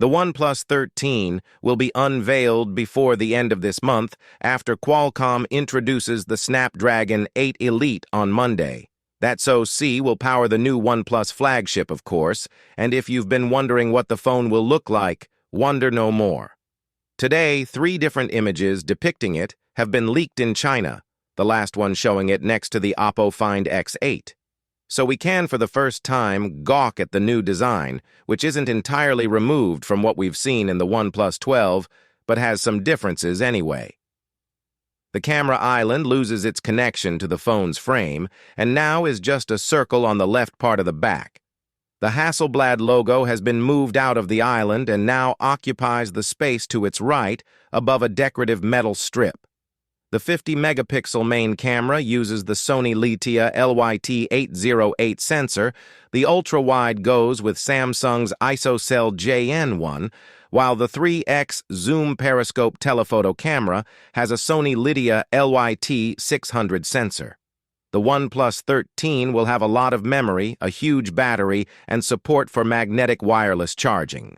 The OnePlus 13 will be unveiled before the end of this month after Qualcomm introduces the Snapdragon 8 Elite on Monday. That SoC will power the new OnePlus flagship, of course, and if you've been wondering what the phone will look like, wonder no more. Today, 3 different images depicting it have been leaked in China, the last one showing it next to the Oppo Find X8. So we can, for the first time, gawk at the new design, which isn't entirely removed from what we've seen in the OnePlus 12, but has some differences anyway. The camera island loses its connection to the phone's frame, and now is just a circle on the left part of the back. The Hasselblad logo has been moved out of the island and now occupies the space to its right above a decorative metal strip. The 50-megapixel main camera uses the Sony Litia LYT-808 sensor. The ultra-wide goes with Samsung's ISOCELL JN1, while the 3x zoom periscope telephoto camera has a Sony Litia LYT-600 sensor. The OnePlus 13 will have a lot of memory, a huge battery, and support for magnetic wireless charging.